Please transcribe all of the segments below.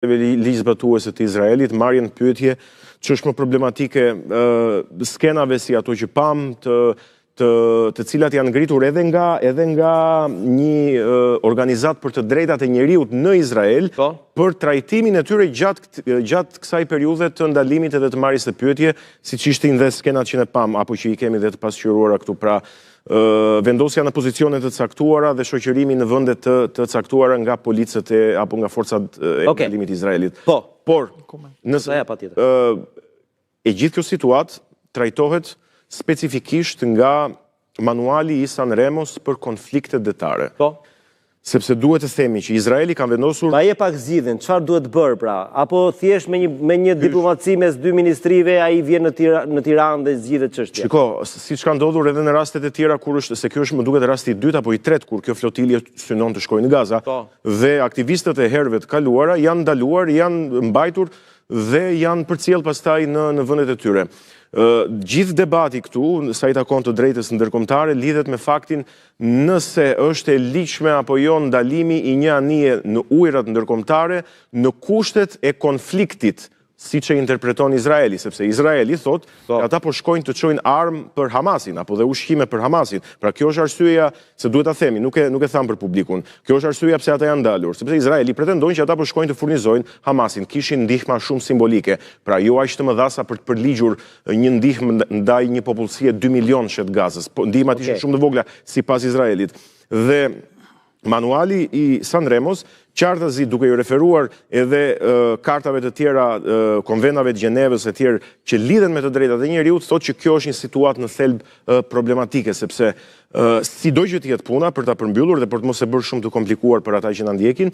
ligjzbatuese të Izraelit marrin pyetje që është më problematike skenave si ato që pam të cilat janë ngritur edhe nga një organizat për të drejtat e njeriut në Izrael për trajtimin e tyre gjatë kësaj periudhe të ndalimit edhe të marrjes së pyetje, siç ishin dhe skenat që ne pam apo që i kemi dhe të pasqyruara këtu, pra vendosja në pozicione të caktuara dhe shoqërimi në vende të caktuara nga policët apo nga forcat e ndalimit të Izraelit. Por e gjithë kjo situatë trajtohet specifikisht nga manuali i Sanremos për konfliktet detare. Sepse duhet të themi që Izraeli ka vendosur... Pa je pak zgjidhjen, çfarë duhet bërë pra? Apo thjesht me një diplomaci mes dy ministrive ai vjen në Tiranë dhe zgjidhet çështja? Shiko, siç ka ndodhur edhe në rastet e tjera se ky është më duket rasti i dytë apo i tretë kur kjo flotilje synon të shkojë në Gaza, dhe aktivistët e herëve të kaluara janë ndaluar, janë mbajtur dhe janë përcjell pastaj në vendet e tyre. Gjithë debati këtu, sa i takon të drejtës ndërkombëtare, lidhet me faktin nëse është e ligjshme apo jo ndalimi i një anije në ujërat ndërkombëtare në kushtet e konfliktit, siç e interpreton Izraeli, sepse Izraeli thot ata po shkojnë të çojnë armë për Hamasin apo dhe ushqime për Hamasin. Pra kjo është arsyeja, se duhet ta themi, nuk e tham për publikun. Kjo është arsyeja pse ata janë ndalur, sepse Izraeli pretendojnë që ata po shkojnë të furnizojnë Hamasin, kishin ndihma shumë simbolike. Pra jo aq të mëdha sa për të përligjur një ndihmë ndaj një popullsie 2 milionësh të Gazës. Ndihmat ishin shumë të vogla sipas Izraelit. Dhe manuali i Sanremos qartazi, duke ju referuar edhe kartave të tjera, konvenave të Gjenevës e tjerë që lidhen me të drejtat e njeriut, thotë që kjo është një situatë në thelb problematike, sepse sido që të jetë puna për ta përmbyllur dhe për të mos e bërë shumë të komplikuar për ata që na ndjekin,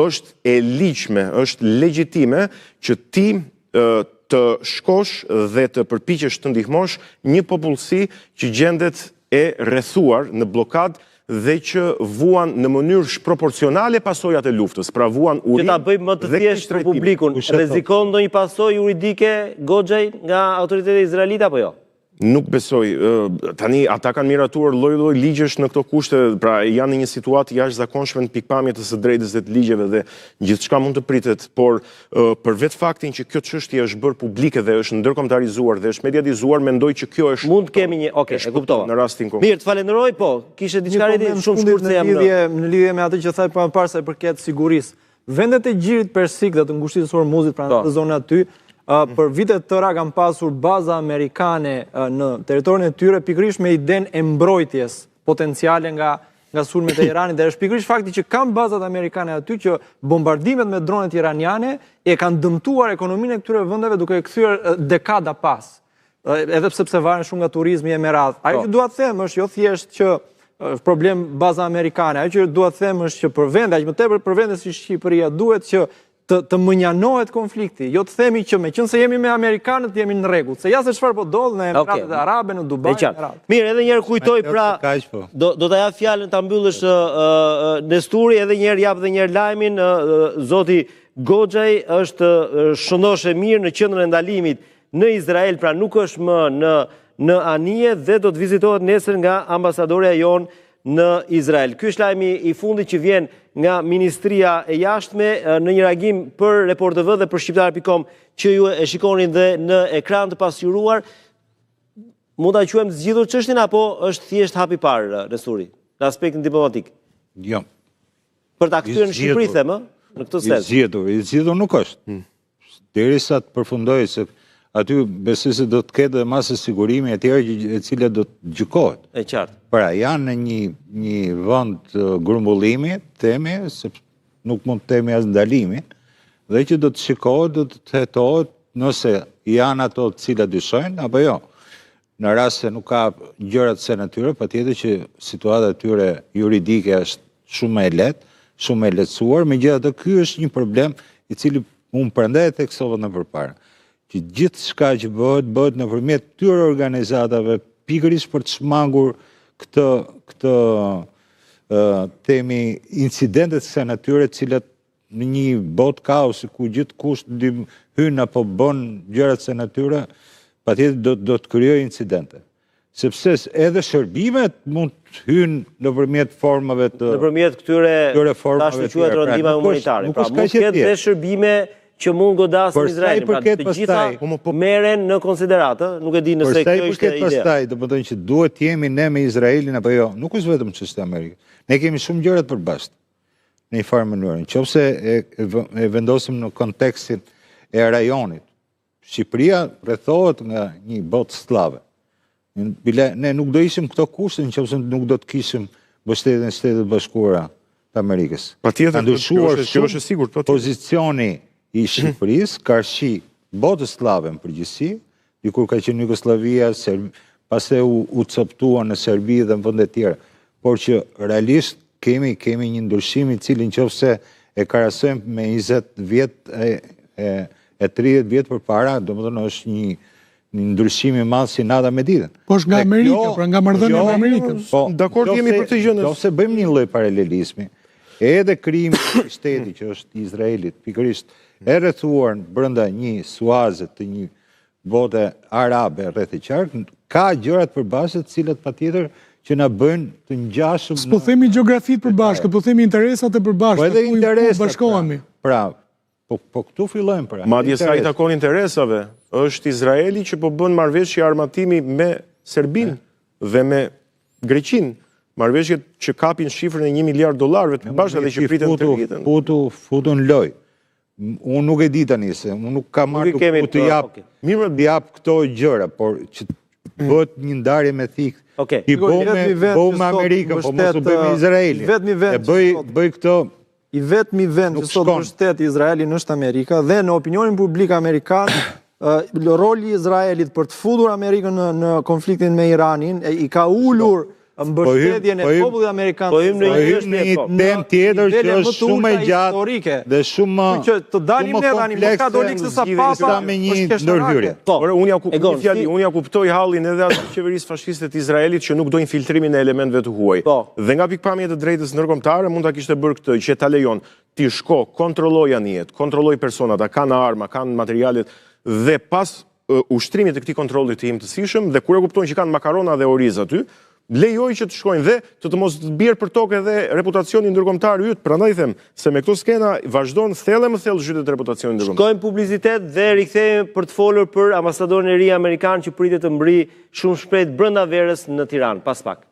është e ligjshme, është legjitime që ti të shkosh dhe të përpiqesh të ndihmosh një popullsi që gjendet e rrethuar në blokadë dhe që vuan në mënyrë shproporcionale pasojat e luftës, pra vuan urin. Që ta bëjmë më të thjeshtë për publikun, rrezikon ndonjë pasojë juridike Goxhaj nga autoritetet izraelite apo jo? Nuk besoj. Tani ata kanë miratuar lloj-lloj ligjesh në këto kushte, pra janë në një situatë jashtëzakonshme në pikpamje të së drejtës dhe të ligjeve dhe gjithçka mund të pritet, por për vetë faktin që kjo çështje është bërë publike dhe është ndërkombëtarizuar dhe është mediatizuar, mendoj që kjo është mund të kemi një, e kuptova. Në rastin konkret. Mirë, të falenderoj, po, kishe diçka rriti shumë shkurt se jam në lidhje me atë që thaj më parë sa i përket sigurisë. Vendet e Gjirit Persik dhe të ngushtisë së Hormuzit, pra në zonën aty, për vitet tëra kanë pasur baza amerikane në territorin e tyre pikërisht me idenë e mbrojtjes potenciale nga sulmet e Iranit, dhe është pikërisht fakti që kanë bazat amerikane aty që bombardimet me dronet iraniane e kanë dëmtuar ekonominë e këtyre vendeve duke e kthyer dekada pas. Edhe sepse varen shumë nga turizmi e meradh. Ajo që dua të them është jo thjesht që problem baza amerikane, ajo që dua të them është që për vende, aq më tepër për vende si Shqipëria duhet që të mënjanohet konflikti, jo të themi që me qënë se jemi me Amerikanët jemi në rregull, se ja se çfarë po ndodh në Emiratet Arabe, në Dubai, Mirë, edhe njerë kujtoj pra, do të jap fjalën ta mbyllësh Nesturi, edhe njerë jap dhe njerë lajmin, zoti Goxhaj është shëndosh e mirë në qendrën e ndalimit në Izrael, pra nuk është më në anije dhe do të vizitohet nesër nga ambasadorja jonë në Izrael. Ky është lajmi i fundit që vjen nga Ministria e Jashtme në një reagim për Report TV dhe për Shqiptar.com që ju e shikonin dhe në ekran të pasqyruar. Mund ta quajmë zgjidhur çështjen apo është thjesht hap i parë, Nesturi, në aspektin diplomatik? Jo. Për ta kthyer në Shqipëri them, në këtë sens. I zgjedhur nuk është. Derisa të përfundojë se aty besoj se do të ketë masë sigurimi e tjerë e cilat do të gjykohet. E qartë. Pra janë në një vend grumbullimi, themi, sepse nuk mund të themi as ndalimi, dhe që do të shikohet, do të hetohet nëse janë ato të cilat dyshojnë apo jo. Në rast se nuk ka gjërat se natyre, patjetër që situata e tyre juridike është shumë e lehtë, shumë e lehtësuar, megjithatë ky është një problem i cili unë prandaj e theksova më përpara, që gjithë shka që bëhet nëpërmjet këtyre organizatave pikërisht për të shmangur këtë temi incidentet se natyre cilat në një botë kaosi ku gjithë kusht hyn apo bën gjërat se natyre, patjetër do të krijojë incidente. sepse edhe shërbimet mund të hynë nëpërmjet formave të nëpërmjet këtyre formave të quhet rëndime humanitare. Pra mund të ketë dhe shërbime që mund godasin Izraelin. Pra të gjitha merren në konsideratë, nuk e di nëse kjo ishte ide. Pastaj, domethënë që duhet jemi ne me Izraelin apo jo, nuk është vetëm çështja e Amerikës. Ne kemi shumë gjëra të përbashkëta në një farë mënyrë. Nëse e vendosim në kontekstin e rajonit, Shqipëria rrethohet nga një botë slave. Ne nuk do ishim këto kushte nëse nuk do të kishim mbështetjen e Shtetit Bashkuara të Amerikës. Patjetër, kjo është e sigurt, pozicioni i Shqipërisë karshi botës slave në përgjithësi, dikur ka qenë Jugoslavia, pastaj u coptua në Serbi dhe në vende tjera, por që realisht kemi një ndryshim i cili nëse e krahasojmë me 20 vjet e 30 vjet përpara, domethënë është një ndryshim i madh si nata me ditën. Po është nga Amerika, pra nga marrëdhënia me Amerikën. Dakord jemi për këtë gjë. Nëse bëjmë një lloj paralelizmi, edhe krimi i shtetit që është i Izraelit, pikërisht e rrethuar brenda një suaze të një bote arabe rreth e qark, ka gjëra të përbashkëta të cilat patjetër që na bëjnë të ngjashëm. Po themi gjeografitë përbashkët, po themi interesat e përbashkëta. Po edhe interesat bashkohemi. Pra, po këtu fillojmë pra. Madje sa i takon interesave, është Izraeli që po bën marrëveshje armatimi me Serbinë dhe me Greqinë. Marrëveshje që kapin shifrën e $1 miliard të përbashkëta dhe që pritën të rritën. Futun loj. Unë nuk e di tani se, unë nuk kam marrë të jap këto gjëra, por që bëhet një ndarje me thikë. I bëu me Amerikën, po mos u bëj me Izraelin. Bëj këto. I vetmi vend që sot mbështet Izraelin është Amerika dhe në opinionin publik amerikan, roli i Izraelit për të futur Amerikën në konfliktin me Iranin i ka ulur mbështetjen e popullit amerikan. Po hymë në një temë tjetër që është shumë e gjatë dhe shumë të dalim ne tani më ka doli sa papa me një ndërhyrje. Por unë ja kuptoj hallin edhe atë qeverisë fashiste të Izraelit që nuk do infiltrimin e elementëve të huaj. Dhe nga pikpamja e drejtës ndërkombëtare mund ta kishte bërë këtë që ta lejon ti shko, kontrolloj anijet, kontrolloj personat, a kanë arma, kanë materialet dhe pas ushtrimit të këtij kontrolli të imtësishëm dhe kur e kuptojnë që kanë makarona dhe oriz aty, lejoj që të shkojnë dhe të mos të bjerë për tokë edhe reputacioni ndërkombëtar yt. Prandaj them se me këto skena vazhdon thellë më thellë zhytet reputacioni ndërkombëtar. Shkojmë publicitet dhe rikthehemi për të folur për ambasadorin e ri amerikan që pritet të mbri shumë shpejt brenda verës në Tiranë, pas pak.